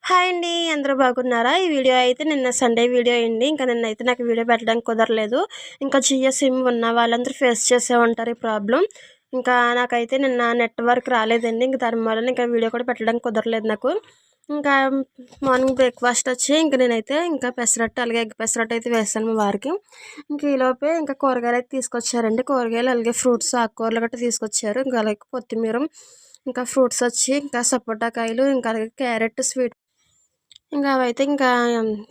Hi అండి. అందరూ బాగున్నారా? ఈ వీడియో అయితే నిన్న సండే వీడియో అండి. ఇంకా నిన్నైతే నాకు వీడియో పెట్టడానికి కుదరలేదు. ఇంకా జియో సిమ్ ఉన్న వాళ్ళందరూ ఫేస్ చేసే ఉంటారు ఈ ప్రాబ్లమ్. ఇంకా నాకైతే నిన్న నెట్వర్క్ రాలేదండి. ఇంక దాని వలన ఇంకా వీడియో కూడా పెట్టడానికి కుదరలేదు నాకు. ఇంకా మార్నింగ్ బ్రేక్‌ఫాస్ట్ వచ్చి ఇంక నేనైతే ఇంకా పెసరట్టు అలాగే ఎగ్ పెసరట్టు అయితే వేశాను మా వారికి. ఇంక ఈలోపే ఇంకా కూరగాయలైతే తీసుకొచ్చారండి. కూరగాయలు అలాగే ఫ్రూట్స్, ఆకుకూరలు గట్రా తీసుకొచ్చారు. ఇంకా అలాగే కొత్తిమీర, ఇంకా ఫ్రూట్స్ వచ్చి ఇంకా సపోటా కాయలు, ఇంకా అలాగే క్యారెట్, స్వీట్ ఇంకా అవైతే ఇంకా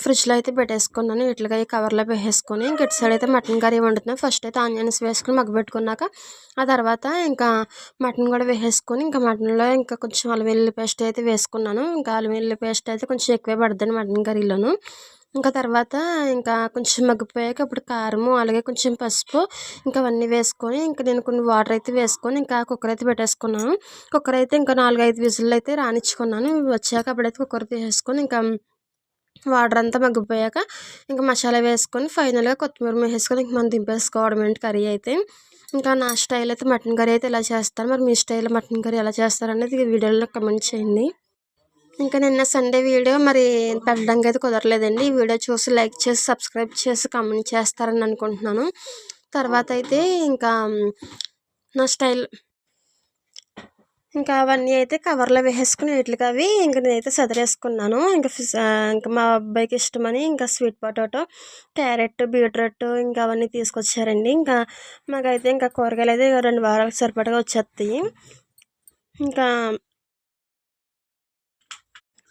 ఫ్రిడ్జ్‌లో అయితే పెట్టేసుకున్నాను. ఇట్లుగా ఈ కవర్‌లో వేసేసుకొని ఇంక ఇటు సైడ్ అయితే మటన్ కర్రీ వండుతున్నాను. ఫస్ట్ అయితే ఆనియన్స్ వేసుకొని మగ్గబెట్టుకున్నాక, ఆ తర్వాత ఇంకా మటన్ కూడా వేసేసుకొని ఇంకా మటన్‌లో ఇంకా కొంచెం అల్లం వెల్లుల్లి పేస్ట్ అయితే వేసుకున్నాను. ఇంకా అల్లం వెల్లుల్లి పేస్ట్ అయితే కొంచెం ఎక్కువే పడుద్దండి మటన్ కర్రీలోను. ఇంకా తర్వాత ఇంకా కొంచెం మగ్గిపోయాక ఇప్పుడు కారము, అలాగే కొంచెం పసుపు ఇంకా అవన్నీ వేసుకొని ఇంకా నేను కొన్ని వాటర్ అయితే వేసుకొని ఇంకా కుక్కర్ అయితే పెట్టేసుకున్నాను. కుక్కర్ అయితే ఇంకా 4, 5 విజిల్లు అయితే రానిచ్చుకున్నాను. వచ్చాక అప్పుడైతే కుక్కర్ తీసేసుకొని ఇంకా వాటర్ అంతా మగ్గిపోయాక ఇంకా మసాలా వేసుకొని ఫైనల్‌గా కొత్తిమీర వేసేసుకొని ఇంక మనం దింపేసుకోవడమేంటి కర్రీ అయితే. ఇంకా నా స్టైల్ అయితే మటన్ కర్రీ అయితే ఇలా చేస్తాను. మరి మీ స్టైల్‌లో మటన్ కర్రీ ఎలా చేస్తారనేది ఈ వీడియోలో కమెంట్ చేయండి. ఇంకా నిన్న సండే వీడియో మరి పెట్టడానికైతే కుదరలేదండి. ఈ వీడియో చూసి లైక్ చేసి, సబ్స్క్రైబ్ చేసి, కామెంట్ చేస్తారని అనుకుంటున్నాను. తర్వాత అయితే ఇంకా నా స్టైల్ ఇంకా అవన్నీ అయితే కవర్‌లో వేసేసుకొని వీటిలకి అవి ఇంక నేనైతే సదిరేసుకున్నాను. ఇంకా మా అబ్బాయికి ఇష్టమని ఇంకా స్వీట్ పొటాటో, క్యారెట్, బీట్రూట్ ఇంకా అవన్నీ తీసుకొచ్చారండి. ఇంకా మాకైతే ఇంకా కూరగాయలైతే 2 వారాలకు సరిపడగా వచ్చేస్తాయి. ఇంకా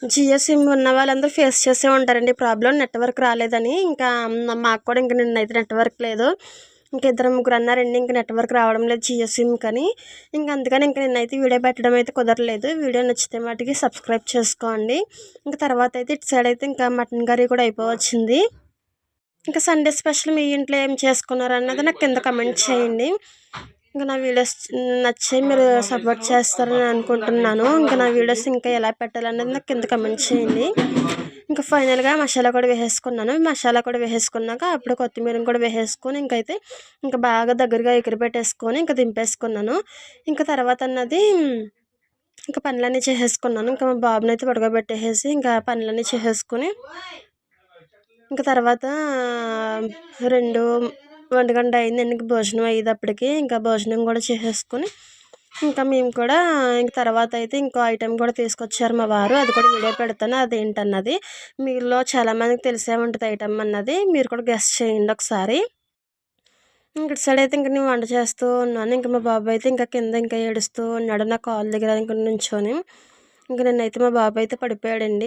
జియో సిమ్ ఉన్న వాళ్ళందరూ ఫేస్ చేసే ఉంటారండి ఈ ప్రాబ్లమ్. నెట్వర్క్ రాలేదని. ఇంకా మాకు కూడా ఇంక నిన్నైతే నెట్వర్క్ లేదు. ఇంక ఇద్దరు ముగ్గురు అన్నారండి ఇంక నెట్వర్క్ రావడం లేదు జియో సిమ్‌కని. ఇంక అందుకని ఇంక నిన్నైతే వీడియో పెట్టడం అయితే కుదరలేదు. వీడియో నచ్చితే మటికి సబ్స్క్రైబ్ చేసుకోండి. ఇంక తర్వాత అయితే ఇటు సైడ్ అయితే ఇంకా మటన్ కర్రీ కూడా అయిపోవచ్చింది. ఇంకా సండే స్పెషల్ మీ ఇంట్లో ఏం చేసుకున్నారన్నది నాకు కింద కమెంట్ చేయండి. ఇంకా నా వీడియోస్ నచ్చి మీరు సపోర్ట్ చేస్తారని అనుకుంటున్నాను. ఇంకా నా వీడియోస్ ఇంకా ఎలా పెట్టాలన్నది నాకు కింద కమెంట్ చేయండి. ఇంకా ఫైనల్‌గా మసాలా కూడా వేసేసుకున్నాను. మసాలా కూడా వేసేసుకున్నాక అప్పుడు కొత్తిమీర కూడా వేసేసుకొని ఇంకైతే ఇంకా బాగా దగ్గరగా ఎగిరిపెట్టేసుకొని ఇంకా దింపేసుకున్నాను. ఇంకా తర్వాత అన్నది ఇంకా పనులన్నీ చేసేసుకున్నాను. ఇంకా మా బాబునైతే పడుకోబెట్టేసేసి ఇంకా పనులన్నీ చేసేసుకొని ఇంకా తర్వాత 2 1 అయిందండి. ఇంక భోజనం అయ్యేటప్పటికి ఇంకా భోజనం కూడా చేసేసుకొని ఇంకా మేము కూడా ఇంక తర్వాత అయితే ఇంకో ఐటెం కూడా తీసుకొచ్చారు మా వారు. అది కూడా వీడియో పెడతాను అదేంటన్నది. మీలో చాలామందికి తెలిసే ఉంటుంది ఐటెం అన్నది. మీరు కూడా గెస్ చేయండి ఒకసారి. ఇంక ఇటు సైడ్ అయితే ఇంక నేను వంట చేస్తూ ఉన్నాను. ఇంక మా బాబు అయితే ఇంకా కింద ఇంకా ఏడుస్తూ ఉన్నాడు. నా కాళ్ళ దగ్గర ఇంక నుంచొని. ఇంక నిన్నైతే మా బాబు అయితే పడిపోయాడండి.